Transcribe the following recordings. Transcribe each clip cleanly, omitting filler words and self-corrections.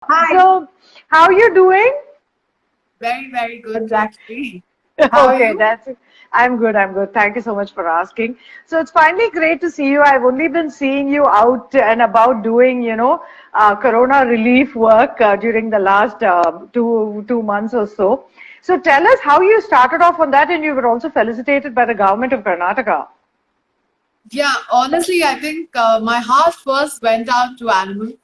Hi. So, how are you doing? Very, very good, actually. How are Okay, you? that's it. I'm good. I'm good. Thank you so much for asking. So it's finally great to see you. I've only been seeing you out and about doing, corona relief work during the last two months or so. So tell us how you started off on that, and you were also felicitated by the government of Karnataka. Yeah, honestly, I think my heart first went out to animals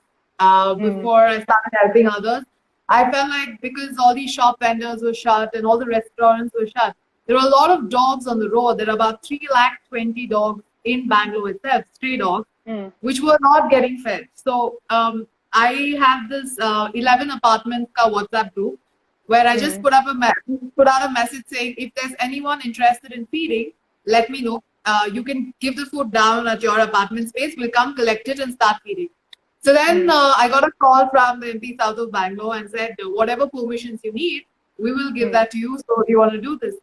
Mm, before I started helping others. I felt like because all these shop vendors were shut and all the restaurants were shut, there were a lot of dogs on the road. There are about 3 lakh 20 dogs in Bangalore itself, stray dogs, mm, which were not getting fed. So I have this 11 apartments ka WhatsApp group where I just mm, put out a message saying if there's anyone interested in feeding, let me know. You can give the food down at your apartment space. We'll come collect it and start feeding. So then mm, I got a call from the MP South of Bangalore and said, whatever permissions you need, we will give mm, that to you. So do you want to do this?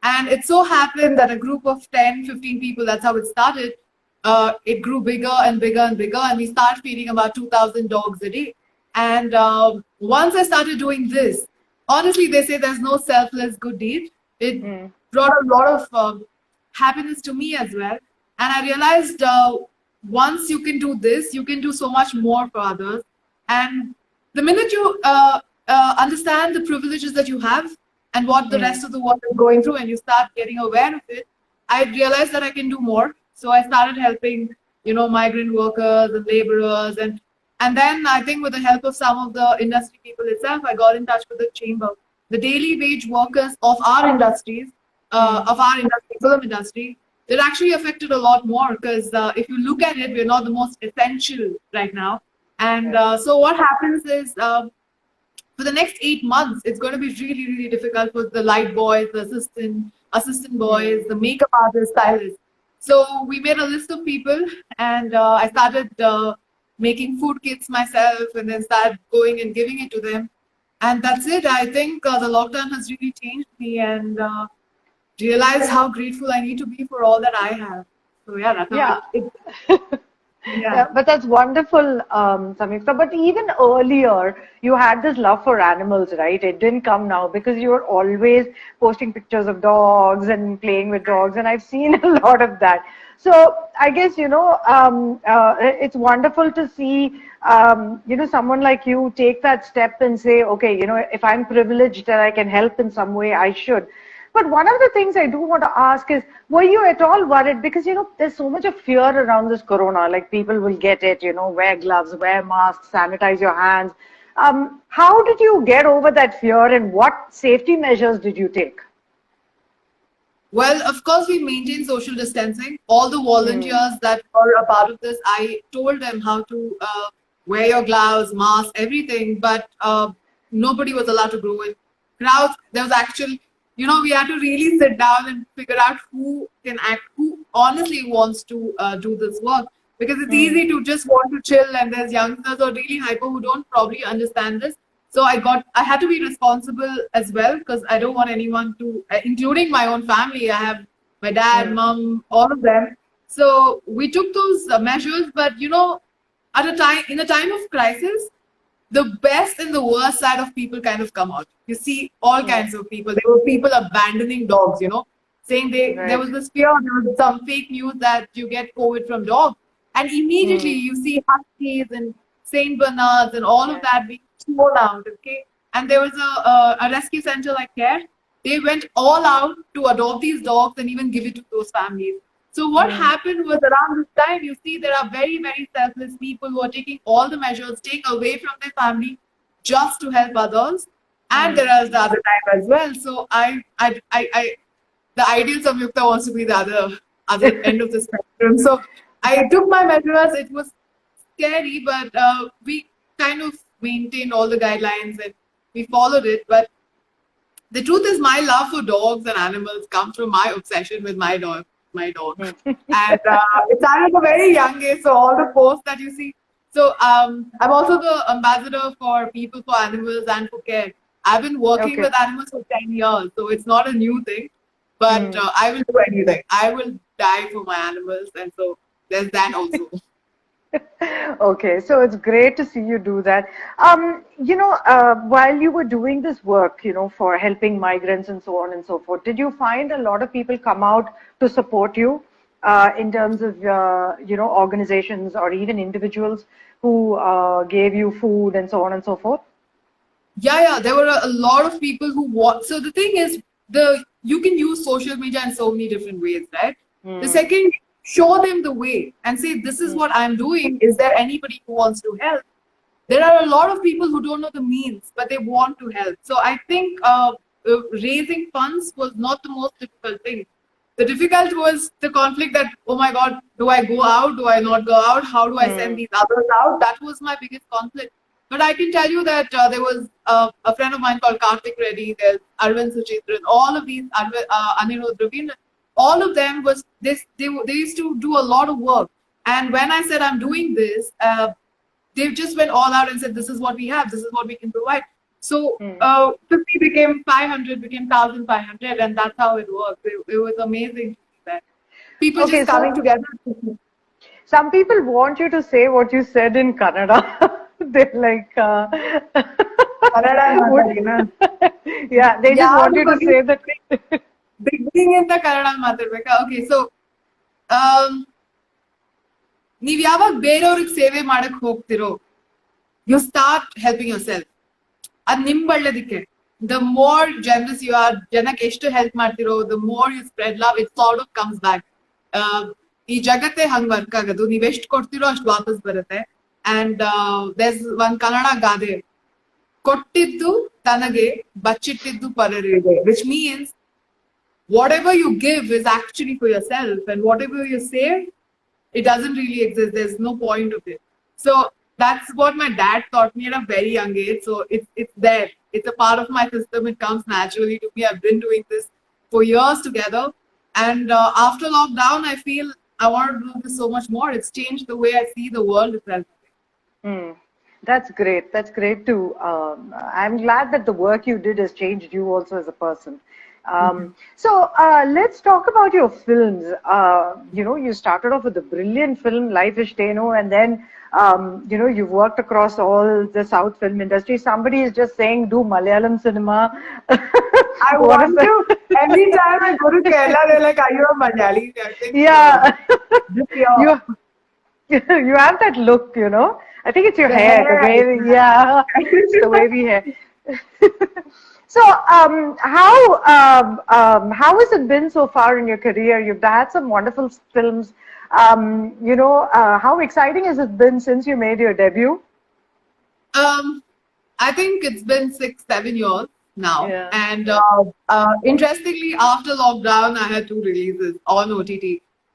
And it so happened that a group of 10, 15 people, that's how it started. It grew bigger and bigger and bigger, and we started feeding about 2,000 dogs a day. And once I started doing this, honestly, they say there's no selfless good deed. It mm, brought a lot of happiness to me as well. And I realized once you can do this, you can do so much more for others. And the minute you understand the privileges that you have and what the mm. rest of the world is going through, and you start getting aware of it, I realized that I can do more. So I started helping, migrant workers and laborers, and then I think with the help of some of the industry people itself, I got in touch with the chamber, the daily wage workers of our industries, Mm. film industry. They're actually affected a lot more because if you look at it, we're not the most essential right now. And Right. so what happens is for the next 8 months, it's going to be really, really difficult for the light boys, the assistant boys, Mm. the makeup artists, stylists. So we made a list of people, and I started making food kits myself, and then started going and giving it to them. And that's it. I think the lockdown has really changed me, and realized how grateful I need to be for all that I have. So yeah, that's how Yeah. it yeah. Yeah, but that's wonderful, Samyukta. But even earlier, you had this love for animals, right? It didn't come now because you were always posting pictures of dogs and playing with dogs, and I've seen a lot of that. So I guess, it's wonderful to see, someone like you take that step and say, okay, if I'm privileged and I can help in some way, I should. But one of the things I do want to ask is, were you at all worried? Because, there's so much of fear around this corona. Like people will get it, wear gloves, wear masks, sanitize your hands. How did you get over that fear and what safety measures did you take? Well, of course, we maintain social distancing. All the Mm, volunteers that were a part of this, I told them how to wear your gloves, mask, everything, but nobody was allowed to go in. Crowds, there was actually, we had to really sit down and figure out who can act, who honestly wants to do this work. Because it's mm, easy to just want to chill, and there's youngsters or really hyper who don't probably understand this. So I had to be responsible as well because I don't want anyone to, including my own family. I have my dad, mm, mom, all of them. So we took those measures, but in a time of crisis, the best and the worst side of people kind of come out. You see all mm. kinds of people. There were people abandoning dogs, saying there Right. was this fear, there was some fake news that you get COVID from dogs. And immediately Mm, you see huskies and Saint Bernards and all of yeah. that being thrown out, okay? And there was a rescue center like Care. They went all out to adopt these dogs and even give it to those families. So what Mm, happened was around this time, you see there are very, very selfless people who are taking all the measures, take away from their family just to help others. And there mm. is the other time as well. So the ideal Samyukta wants to be the other end of the spectrum. So I took my measures. It was scary, but we kind of maintained all the guidelines and we followed it. But the truth is, my love for dogs and animals comes from my obsession with my dog. Mm. And it started at a very young age. So all the posts that you see. So I'm also the ambassador for People for Animals and for Care. I've been working Okay. with animals for 10 years, so it's not a new thing. But Mm. I will do anything. I will die for my animals, and so there's that also. Okay, so it's great to see you do that. While you were doing this work, for helping migrants and so on and so forth, did you find a lot of people come out to support you in terms of, organizations or even individuals who gave you food and so on and so forth? Yeah, there were a lot of people who want. So the thing is, you can use social media in so many different ways, right? The Mm, second, show them the way and say, this is mm, what I'm doing. Is there anybody who wants to help? There are a lot of people who don't know the means, but they want to help. So I think raising funds was not the most difficult thing. The difficult was the conflict that, oh my God, do I go out? Do I not go out? How do I send mm, these others out? That was my biggest conflict. But I can tell you that there was a friend of mine called Karthik Reddy, there's Arvind Suchitran, all of these, Anirudh Ravindra, all of them was this. They used to do a lot of work. And when I said I'm doing this, they just went all out and said, this is what we have, this is what we can provide. So mm. 50 became 500, became 1,500, and that's how it worked. It was amazing to see that. People Okay, just coming so together. some people want you to say what you said in Kannada. They're like, Kannada would, ಮಾತಾಡಿನ? yeah, they just want ಯಾವ್ದು you to say that. beginning ಇಂದ Kannada ಮಾತಾಡ್ಬೇಕಾ? Okay, so ನೀವ್ ಯಾವಾಗ ಬೇರೆಯವ್ರಿಗೆ ಸೇವೆ ಮಾಡಕ್ ಹೋಗ್ತಿರೋ, you start helping yourself. ಅದ್ ನಿಮ್ ಒಳ್ಳೇದಕ್ಕೆ. The more generous you are, ಜನಕ್ಕೆ ಎಷ್ಟು ಹೆಲ್ಪ್ ಮಾಡ್ತಿರೋ, the more you spread love, it sort of comes back. ಈ ಜಗತ್ತೇ ಹಂಗ್ ವರ್ಕ್ ಆಗೋದು, ನೀವ್ ಎಷ್ಟು ಕೊಡ್ತಿರೋ ಅಷ್ಟು ವಾಪಸ್ ಬರುತ್ತೆ. And there's one ಕನ್ನಡ ಗಾದೆ, ಕೊಟ್ಟಿದ್ದು ತನಗೆ ಬಚ್ಚಿಟ್ಟಿದ್ದು ಪರರಿಗೆ, which means whatever you give is actually for yourself, and whatever you save, it doesn't really exist. There's no point of it. So that's what my dad taught me at a very young age. So it's there. It's a part of my system. It comes naturally to me. I've been doing this for years together. And after lockdown, I feel I want to do this so much more. It's changed the way I see the world itself. Hmm. That's great. That's great too. I'm glad that the work you did has changed you also as a person. So let's talk about your films. You started off with a brilliant film, Life is Steno, and then you've worked across all the South film industry. Somebody is just saying, do Malayalam cinema. I What is want to. Every time I go to Kerala, they're like, "Are you a Malayali?" I think, Yeah. just your you you have that look, I think it's your the hair, the hair. way, yeah, it's the wavy hair. So, how has it been so far in your career? You've had some wonderful films. How exciting has it been since you made your debut? I think it's been 6, 7 years now. Yeah. And interestingly, after lockdown, I had 2 releases on OTT.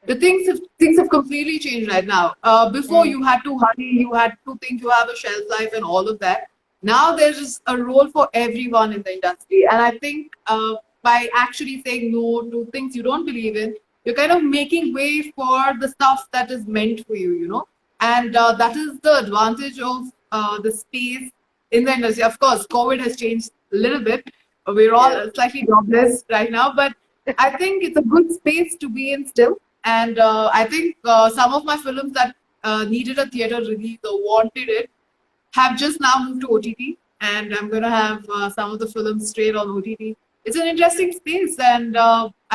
The things have completely changed right now. Before you had to hurry, you had to think you have a shelf life and all of that. Now there's a role for everyone in the industry, and I think by actually saying no to things you don't believe in, you're kind of making way for the stuff that is meant for you. And that is the advantage of the space in the industry. Of course, COVID has changed a little bit. We're all Yeah. slightly jobless right now, but I think it's a good space to be in still. And I think some of my films that needed a theater release or wanted it have just now moved to OTT. And I'm going to have some of the films straight on OTT. It's an interesting space. And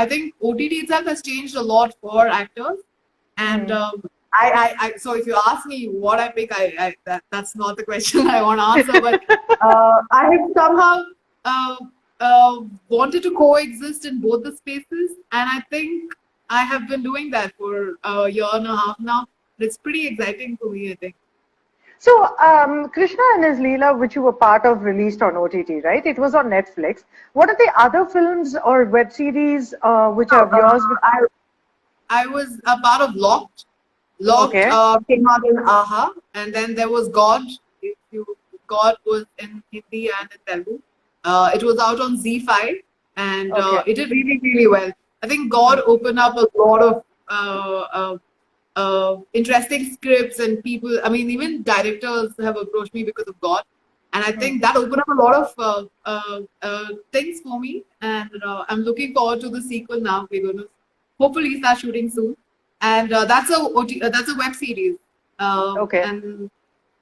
I think OTT itself has changed a lot for actors. And so if you ask me what I pick, that's not the question I want to answer. But I have somehow wanted to coexist in both the spaces, and I think I have been doing that for a year and a half now. It's pretty exciting for me, I think. So, Krishna and his Leela, which you were part of, released on OTT, right? It was on Netflix. What are the other films or web series which are yours? I was a part of Locked. Locked Okay. came out in AHA, and then there was God. God was in Hindi and in Telugu. It was out on Z5, and Okay. it did really, really well. I think God opened up a lot of interesting scripts and people. I mean, even directors have approached me because of God, and I think that opened up a lot of things for me. And I'm looking forward to the sequel now. We're going to hopefully start shooting soon, and that's a web series. Okay. And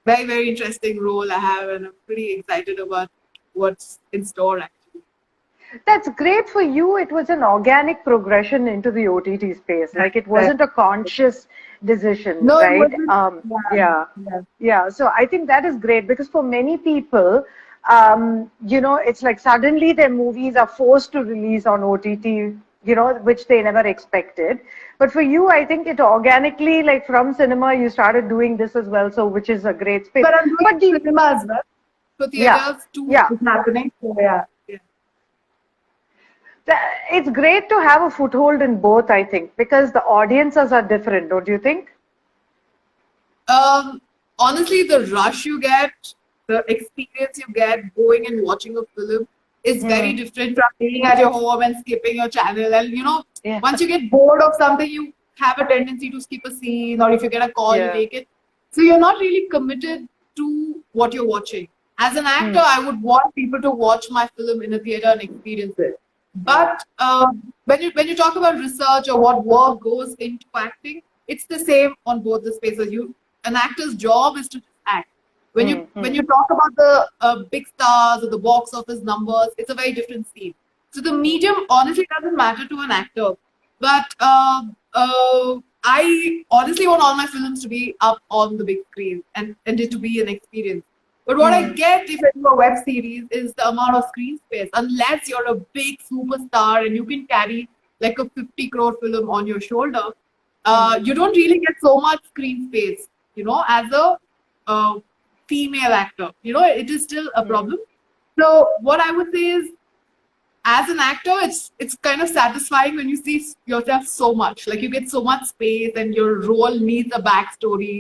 very, very interesting role I have, and I'm pretty excited about what's in store actually. That's great for you. It was an organic progression into the OTT space. Like it wasn't a conscious decision, No, it right? wasn't. Yeah, Yeah. yeah. So I think that is great because for many people, it's like suddenly their movies are forced to release on OTT, which they never expected. But for you, I think it organically, like from cinema, you started doing this as well. So which is a great space. But I'm But doing cinema as well. So yeah, theaters too yeah. is happening. So yeah. Yeah. It's great to have a foothold in both, I think, because the audiences are different, don't you think? Honestly, the rush you get, the experience you get going and watching a film is very Hmm. different from being at your home and skipping your channel. And Yeah. once you get bored of something, you have a tendency to skip a scene, or if you get a call, you Yeah. take it. So you're not really committed to what you're watching. As an actor, Hmm. I would want people to watch my film in a theater and experience it. Yeah. But when you talk about research or what work goes into acting, it's the same on both the spaces. An actor's job is to just act. When you Hmm. when Hmm. you talk about the big stars or the box office numbers, it's a very different scene. So the Hmm. medium honestly doesn't matter to an actor. But I honestly want all my films to be up on the big screen and it to be an experience. But what I Hmm. get if I do a web series is the amount of screen space. Unless you're a big superstar and you can carry like a 50 crore film on your shoulder, Hmm. you don't really get so much screen space, as a uh, female actor. It is still a Hmm. problem. So what I would say is, as an actor, it's kind of satisfying when you see yourself so much. Like you get so much space, and your role needs a backstory.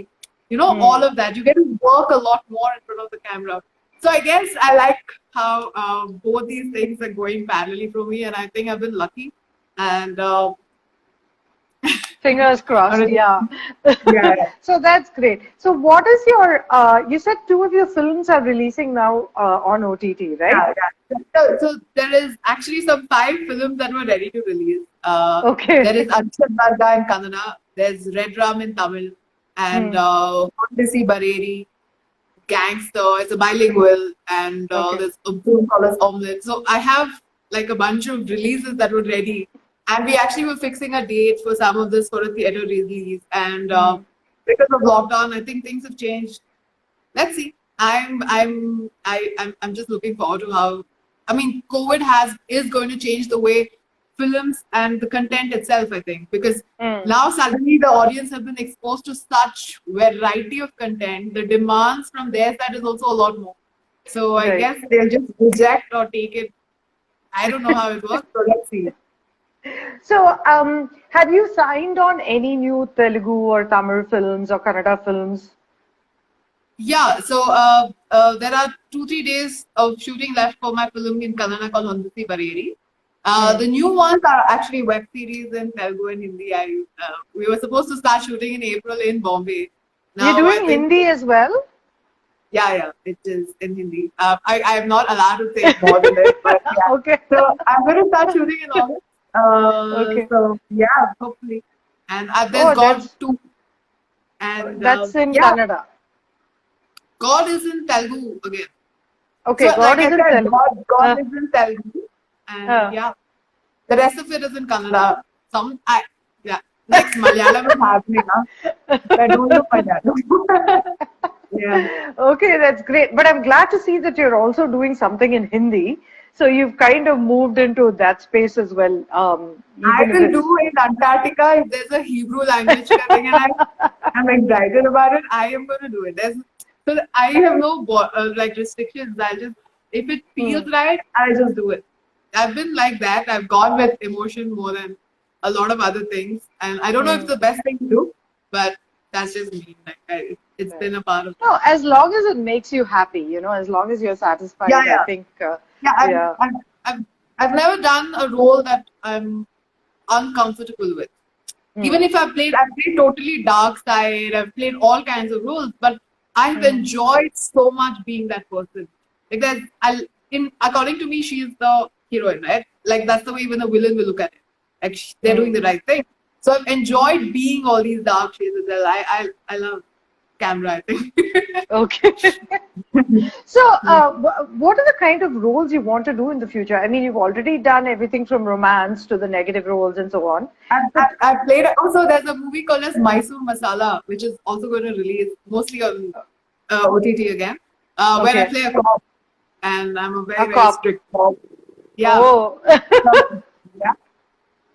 Hmm. All of that. You get to work a lot more in front of the camera. So I guess I like how both these things are going parallelly for me, and I think I've been lucky. And Fingers crossed, honestly, yeah. yeah. So that's great. So what is you said two of your films are releasing now on OTT, right? So there is actually some 5 films that were ready to release. There is Okay. Anshat Darga in Kannada, there's Red Ram in Tamil, and Hmm. Kondisi Bareri, Gangster. It's a bilingual, and Okay. there's a film called as Omelette. So I have like a bunch of releases that were ready, and we actually were fixing a date for some of this for a theater release. And Hmm. because of lockdown, I think things have changed. Let's see. I'm just looking forward to how. I mean, COVID is going to change the way films and the content itself. I think because Hmm. now suddenly the audience have been exposed to such variety of content. The demands from their side is also a lot more. So I Right. guess they'll just reject or take it. I don't know how it works, so let's see. So, have you signed on any new Telugu or Tamil films or Kannada films? Yeah, so there are 2-3 days of shooting left for my film in Kannada called Handasi Bareri. Hmm. The new ones are actually web series in Telugu and Hindi. We were supposed to start shooting in April in Bombay. You're Now I doing think, Hindi as well? yeah, it is in Hindi. I am not allowed to say more than it, but yeah. Okay. So I'm going to start shooting in August. Okay. So yeah, hopefully. And there's Oh, God too. And that's in yeah, Kannada. God is in Telugu again. So, Okay, God like is I in said, Telugu. God Uh, is in Telugu, and uh. yeah, the rest of it is in Kannada. Yeah, next Malayalam is happening now. I don't know Malayalam. Yeah, Okay, that's great. But I'm glad to see that you're also doing something in Hindi. So you've kind of moved into that space as well, I even if will it's. do in Antarctica if there's a Hebrew language coming, and I'm excited about it. I am going to do it. So I have no like restrictions. If it feels Hmm. right, I'll just do it. I've been like that. I've gone with emotion more than a lot of other things, and I don't know if it's Hmm. the best thing to do, but that's just me. Like it's Right. been a part of. No, as long as it makes you happy, as long as you're Yeah, satisfied, I yeah, think, yeah. yeah. I've, I've never done a role that I'm uncomfortable with. Even Hmm. if I've played totally dark side, I've played all kinds of roles, but I've Hmm. enjoyed so much being that person. Like that, according to me, she's the heroine, right? Like that's the way even the villain will look at it. Like they're doing Hmm. the right thing. So I've enjoyed being all these dark shades as well. I love. camera, I think. Okay. So, what are the kind of roles you want to do in the future? I mean, you've already done everything from romance to the negative roles and so on. I've played also. There's a movie called as Mysore Masala, which is also going to release mostly on OTT again, where I Okay. play a cop, and I'm a A very cop. strict cop. Yeah. Oh. Yeah.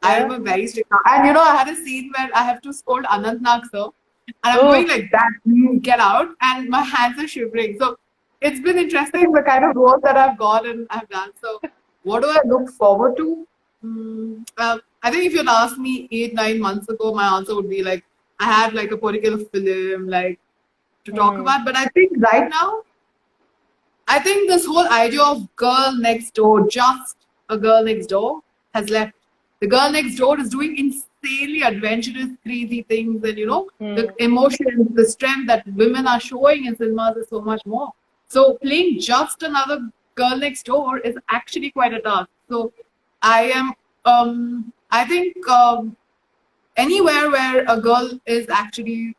I am a very strict cop. And I had a scene where I have to scold Anantnag sir, and I'm Oh. going like that, get out, and my hands are shivering. So it's been interesting the kind of roles that I've got and I've done. So what do I look forward to? I think if you'd asked me 8, 9 months ago, my answer would be like I had like a particular film like to talk about. But I think right now, I think this whole idea of girl next door, just a girl next door, has left. The girl next door is doing insanely adventurous, crazy things, and the emotions, the strength that women are showing in cinemas is so much more. So playing just another girl next door is actually quite a task. So I think anywhere where a girl is actually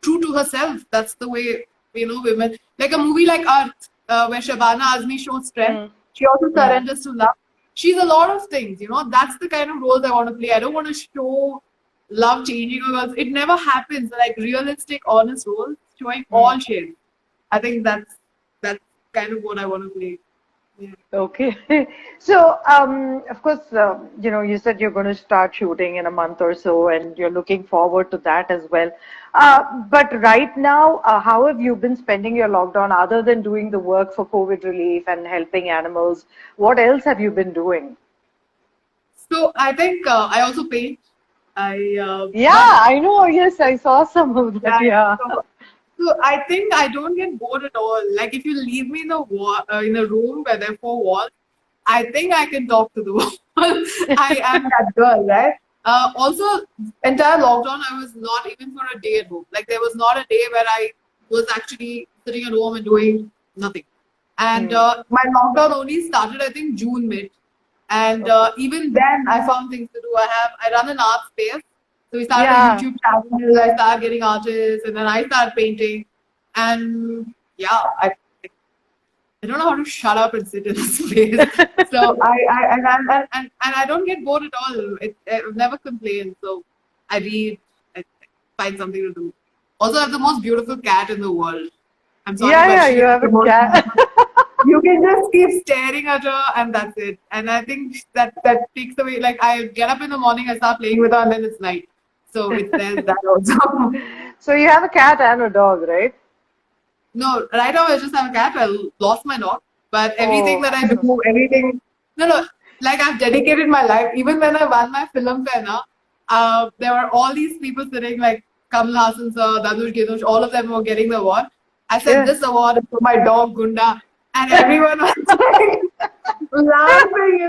true to herself. That's the way women like a movie like Earth, where Shabana Azmi shows strength. She also surrenders to love. She's a lot of things. That's the kind of roles I want to play. I don't want to show love changing a girl. It never happens. Like realistic, honest roles showing all shades. I think that's kind of what I want to play. Yeah. Okay. So, of course, you said you're going to start shooting in a month or so, and you're looking forward to that as well. But right now, how have you been spending your lockdown other than doing the work for COVID relief and helping animals? What else have you been doing? So I think I also paint. Yeah, I know. Yes, I saw some of that. Yeah. So I think I don't get bored at all. Like if you leave me in in a room where there are 4 walls, I think I can talk to the wall. I am that girl, right? Also, entire lockdown, I was not even for a day at home. Like there was not a day where I was actually sitting at home and doing nothing. And my lockdown only started, I think, June mid. And even then, I found things to do. I run an art space. So we started a YouTube channel. I started getting artists, and then I started painting. And yeah, I don't know how to shut up and sit in a space. So I don't get bored at all. I've never complained. So I read. I find something to do. Also, I have the most beautiful cat in the world. I'm sorry, Yeah, you have a cat. You can just keep staring at her, and that's it. And I think that takes away. Like I get up in the morning, I start playing with her, and then it's night. So there's that also. So you have a cat and a dog, right? No, right now I just have a cat. I lost my dog, but everything that I do, everything. No. Like I've dedicated my life. Even when I won my film fair, there were all these people sitting like Kamal Hassan sir, Danush Ginush, all of them were getting the award. I said this award is for my dog Gunda, and everyone was like laughing,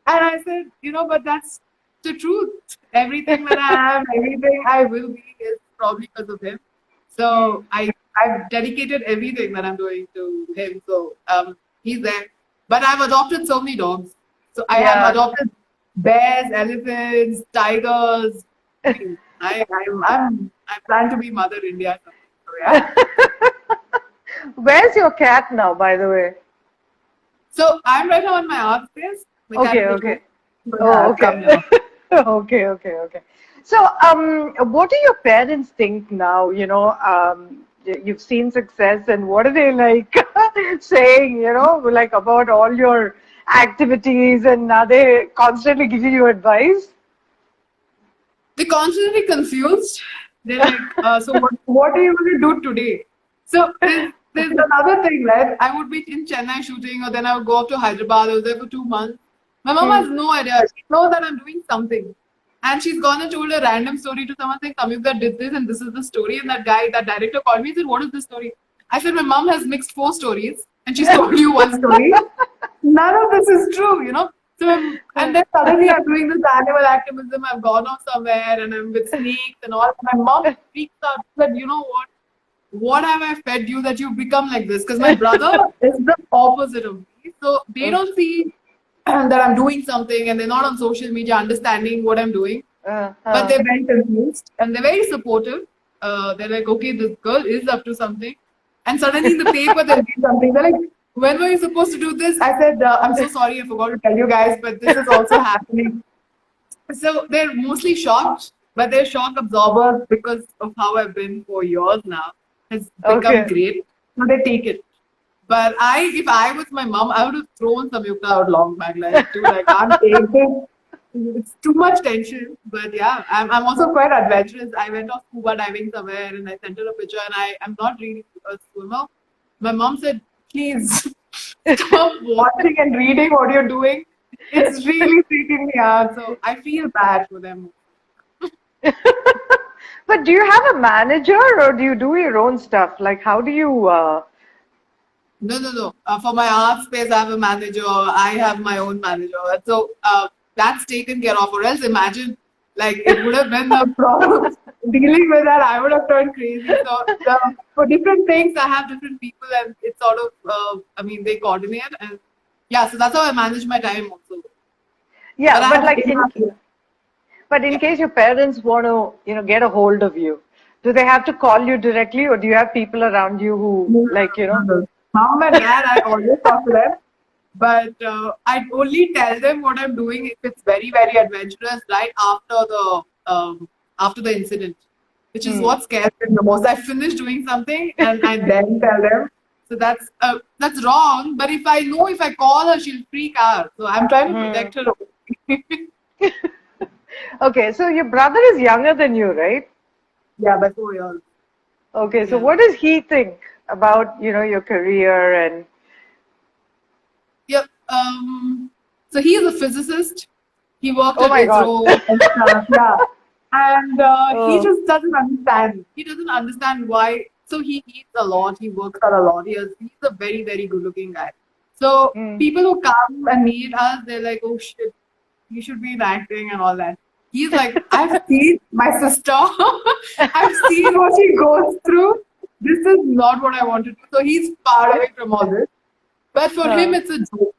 And I said, but that's the truth. Everything that I have, everything I will be is probably because of him. So I've dedicated everything that I'm doing to him. So he's there. But I've adopted so many dogs. So I have adopted bears, elephants, tigers. I plan to be Mother India. So yeah. Where's your cat now, by the way? So I'm right now on my art space. Okay. Oh, okay. Okay. So, what do your parents think now? You've seen success, and what are they like saying? Like about all your activities, and are they constantly giving you advice? They're constantly confused. They're like, so what are you going to do today? So there's another thing, right? I would be in Chennai shooting, or then I would go up to Hyderabad. I was there for 2 months. My mom has no idea. She knows that I'm doing something. And she's gone and told a random story to someone saying, Samyukta did this and this is the story. And that director called me and said, what is this story? I said, my mom has mixed 4 stories and she's told you 1 story. None of this is true, So, and then suddenly I'm doing this animal activism. I've gone off somewhere and I'm with snakes and all. My mom freaks out. She said, you know what? What have I fed you that you've become like this? Because my brother is the opposite of me. So they don't see that I'm doing something and they're not on social media understanding what I'm doing. But they're very confused and they're very supportive. they're like, okay, this girl is up to something. And suddenly in the paper they'll read something. They're like, when were you supposed to do this? I said, I'm so sorry, I forgot to tell you guys, but this is also happening. So they're mostly shocked, but they're shock absorbers because of how I've been for years now. Has become Okay. great. So they take it. But if I was my mom, I would have thrown Samyukta out long back. Like, dude, I can't take it. It's too much tension. But yeah, I'm also quite adventurous. I went off scuba diving somewhere and I sent her a picture and I'm not really a swimmer. My mom said, please stop watching and reading what you're doing. It's really freaking me out. So I feel bad for them. But do you have a manager or do you do your own stuff? Like, how do you? No. For my art space, I have a manager. I have my own manager. So that's taken care of. Or else imagine, like, it would have been a problem. Dealing with that, I would have turned crazy. So for different things, I have different people and it's sort of, they coordinate. And yeah, so that's how I manage my time also. Yeah, But I but have like enough. but in case your parents want to, get a hold of you, do they have to call you directly, or do you have people around you who, No, like, no. Mom and dad, I always talk to them. But I only tell them what I'm doing if it's very, very adventurous right after the incident, which is what scares them the most. I finish doing something and I then tell them. So that's wrong. But if I call her, she'll freak out. So I'm trying to Hmm. protect her. Okay, so your brother is younger than you, right? Yeah, by 4 years. Okay, so Yeah. what does he think about, your career and Yep. So he is a physicist. He worked oh at my God. ISRO and stuff. Yeah. And he Oh. just doesn't understand. He doesn't understand why. So he eats a lot. He works out a lot. He's a very, very good looking guy. So Hmm. people who come and meet us, they're like, oh shit, you should be in acting and all that. He's like, I've seen my sister. I've seen what she goes through. This is not what I want to do. So he's far away from all this. But for him, Huh. it's a joke.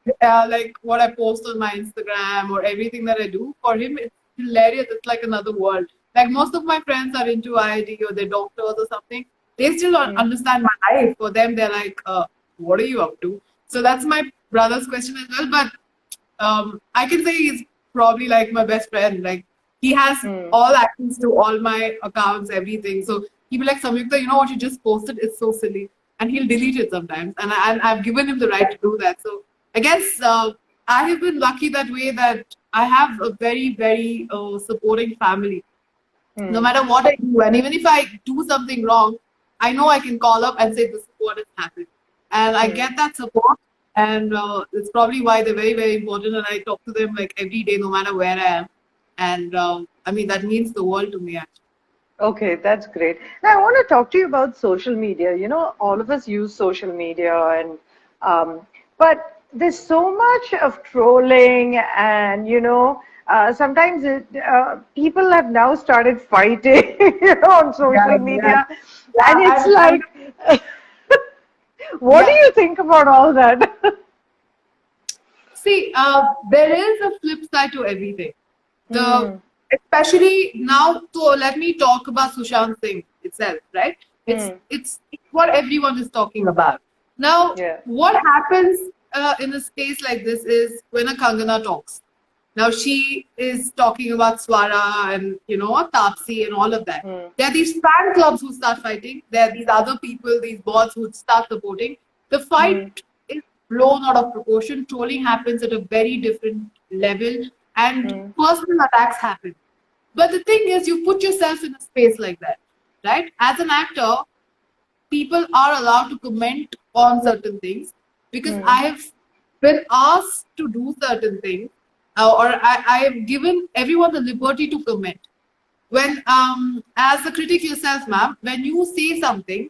Like what I post on my Instagram or everything that I do, for him, it's hilarious. It's like another world. Like most of my friends are into IIT or they're doctors or something. They still don't Hmm. understand my life. For them, they're like, what are you up to? So that's my brother's question as well. But I can say he's probably like my best friend. Like he has Hmm. all access to all my accounts, everything. So he'll be like, Samyukta, you know what you just posted is so silly, and he'll delete it sometimes. And I've given him the right to do that. So I guess I have been lucky that way that I have a very very supporting family. No Hmm. matter what I do, and even if I do something wrong, I know I can call up and say this is what has happened, and I Hmm. get that support. And it's probably why they're very, very important. And I talk to them like every day, no matter where I am. And that means the world to me, actually. Okay, that's great. Now, I want to talk to you about social media. All of us use social media, and but there's so much of trolling, and sometimes people have now started fighting, on Yeah, social yeah, media, and yeah. it's I like, what do yeah. you think about all that? See, there is a flip side to everything. The Hmm. Especially now, so let me talk about Sushant Singh itself, right? Hmm. It's what everyone is talking about. Now, Yeah. what happens in a space like this is when a Kangana talks. Now she is talking about Swara and Tapsi and all of that. Hmm. There are these fan clubs who start fighting. There are these other people, these bots who start supporting. The Hmm. fight is blown out of proportion. Trolling happens at a very different level, and Hmm. personal attacks happen. But the thing is, you put yourself in a space like that, right? As an actor, people are allowed to comment on certain things because Hmm. I have been asked to do certain things, or I have given everyone the liberty to comment. When, as a critic yourself, ma'am, when you say something,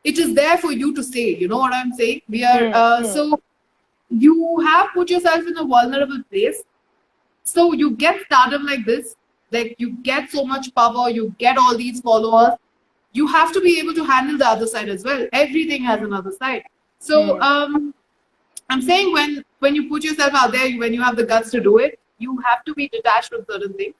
it is there for you to say. You know what I'm saying? Hmm. Hmm. So you have put yourself in a vulnerable place, so you get stardom like this, like you get so much power, you get all these followers. You have to be able to handle the other side as well. Everything has another side. So Hmm. I'm saying when you put yourself out there, when you have the guts to do it, you have to be detached from certain things.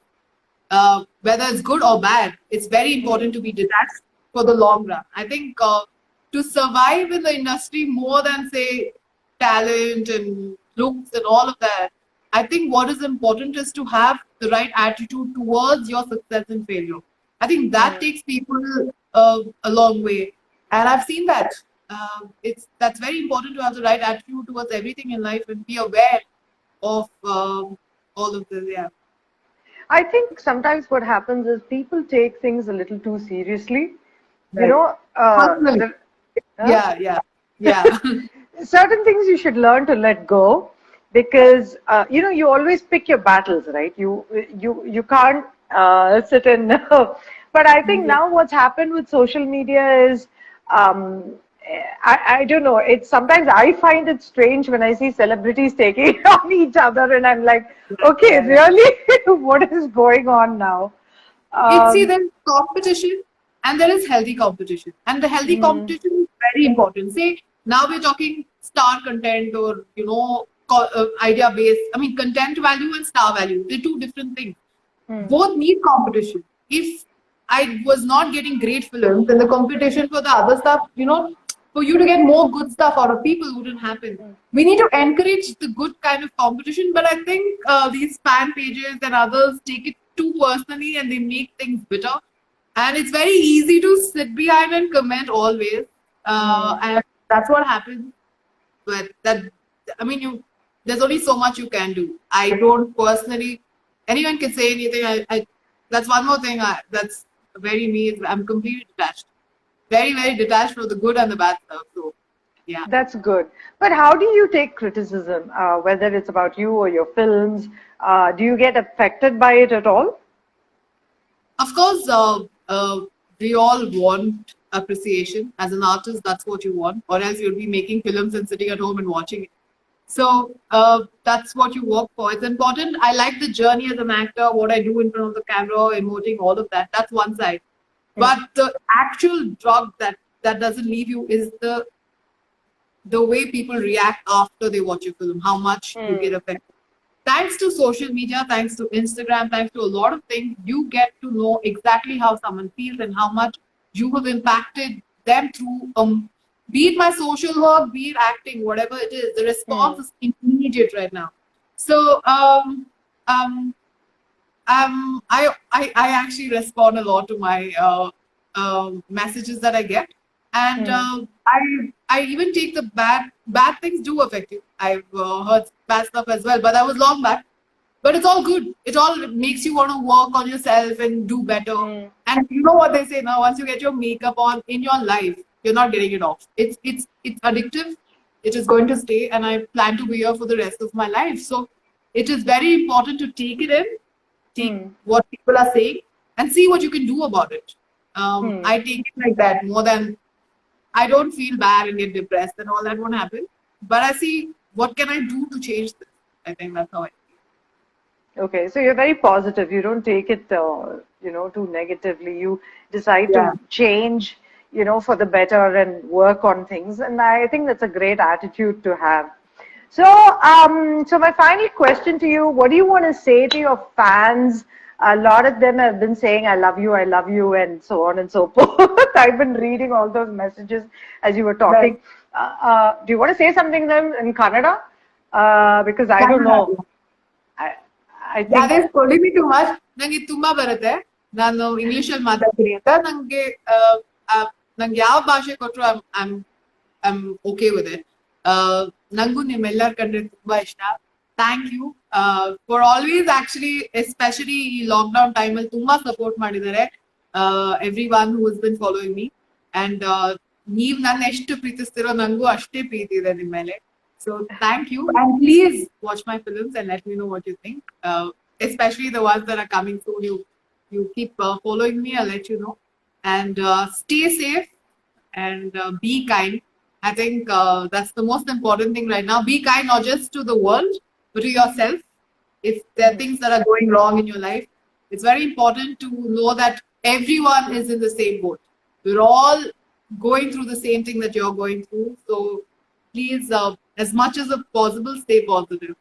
whether it's good or bad, it's very important to be detached for the long run. I think to survive in the industry more than say talent and looks and all of that, I think what is important is to have the right attitude towards your success and failure. I think that takes people a long way, and I've seen that. That's very important to have the right attitude towards everything in life and be aware of all of this. Yeah. I think sometimes what happens is people take things a little too seriously. You Right. know, Personally. huh? Yeah, yeah, yeah. Certain things you should learn to let go because you know you always pick your battles, right? You can't sit and but I think Yeah. now what's happened with social media is um, I don't know, it's sometimes I find it strange when I see celebrities taking it on each other and I'm like, okay, Yeah, yeah. really? What is going on now? It's see, um, there's competition and there is healthy competition. And the healthy mm, competition is very important. Say, now we're talking star content or, idea based. I mean, content value and star value, they're two different things. mm, Both need competition. If I was not getting great films, then the competition for the other stuff, for you to get more good stuff out of people wouldn't happen. We need to encourage the good kind of competition, but I think these fan pages and others take it too personally and they make things bitter. And it's very easy to sit behind and comment always. mm. And that's what happens. But there's only so much you can do. I don't personally, anyone can say anything. That's one more thing. That's very me. I'm completely detached, very very detached from the good and the bad stuff. So yeah, That's good. But how do you take criticism, whether it's about you or your films? Do you get affected by it at all? of course. We all want appreciation as an artist. That's what you want, or else you'll be making films and sitting at home and watching it. So that's what you work for. It's important. I like the journey as an actor, what I do in front of the camera, emoting, all of that. That's one side. Hmm. But the actual drug that doesn't leave you is the way people react after they watch your film, how much you get Hmm. affected. Thanks to social media, thanks to Instagram, thanks to a lot of things, you get to know exactly how someone feels and how much you have impacted them through be it my social work, be it acting, whatever it is, the response Hmm. is immediate right now. So um, I actually respond a lot to my messages that I get, and Hmm. I even take the bad things do affect you. I've heard bad stuff as well, but that was long back. But it's all good. It all makes you want to work on yourself and do better. Hmm. And you know what they say now? Once you get your makeup on in your life, you're not getting it off. It's addictive. It is going to stay, and I plan to be here for the rest of my life. So it is very important to take it in, take Hmm. what people are saying, and see what you can do about it. Hmm. I take it like that more than I don't feel bad and get depressed and all that won't happen. But I see what can I do to change this. I think that's how I Okay, so you're very positive. You don't take it, too negatively. You decide feel. Yeah. to change, for the better and work on things. And I think that's a great attitude to have. So, so my final question to you, what do you want to say to your fans? A lot of them have been saying, I love you, and so on and so forth. I've been reading all those messages as you were Right. talking. Do you want to say something to them in Kannada? Because I don't Canada. know. I, I That think, is calling me too much. ನಂಗೆ ತುಂಬಾ ಬರುತ್ತೆ ನಾನು English ಅಲ್ಲಿ ಮಾತಾಡ್ತೀನಿ ಅಂತ ನಂಗೆ ಯಾವ ಭಾಷೆ ಕೊಟ್ಟರು ಐಮ್ ಓಕೆ ವಿತ್ ಇಟ್ ನಂಗೂ ನಿಮ್ಮೆಲ್ಲರ ಕಂಡ್ರೆ ತುಂಬಾ ಇಷ್ಟ thank you for always actually especially ಈ ಲಾಕ್ಡೌನ್ ಟೈಮ್ ಅಲ್ಲಿ ತುಂಬಾ ಸಪೋರ್ಟ್ ಮಾಡಿದ್ದಾರೆ everyone who is been following me and ನೀವ್ ನನ್ನ ಎಷ್ಟು ಪ್ರೀತಿಸ್ತಿರೋ ನಂಗೂ ಅಷ್ಟೇ ಪ್ರೀತಿ ಇದೆ ನಿಮ್ ಮೇಲೆ. So thank you, and please watch my films and let me know what you think. Especially the ones that are coming soon. You keep following me. I'll let you know. And stay safe and be kind. I think that's the most important thing right now. Be kind not just to the world, but to yourself. If there are things that are going wrong in your life, it's very important to know that everyone is in the same boat. We're all going through the same thing that you're going through. So please, as much as possible, stay positive.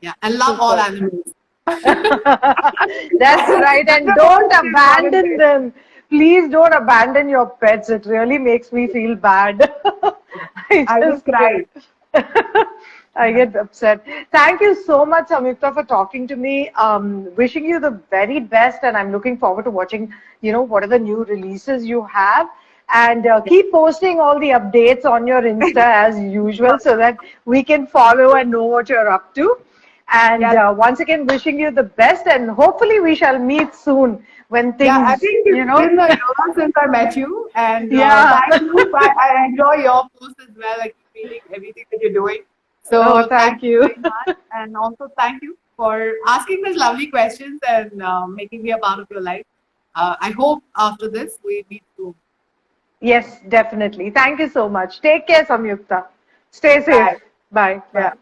Yeah, and love all super. animals. That's right. And don't abandon them. Please don't abandon your pets. It really makes me feel bad. I will Just cry. I get upset. Thank you so much, Samyukta, for talking to me. Wishing you the very best, and I'm looking forward to watching, what are the new releases you have. And keep posting all the updates on your Insta as usual so that we can follow and know what you're up to. And Yeah, once again, wishing you the best, and hopefully we shall meet soon when yeah. I things, think it's been a year since I met you, and yeah. thank you. I enjoy your posts as well, like reading everything that you're doing. Oh, So thank thank you you. very much, and also thank you for asking these lovely questions and making me a part of your life. I hope after this we meet soon. Yes, definitely. Thank you so much. Take care, Samyukta. Stay safe. Bye. Bye. Bye. Yeah.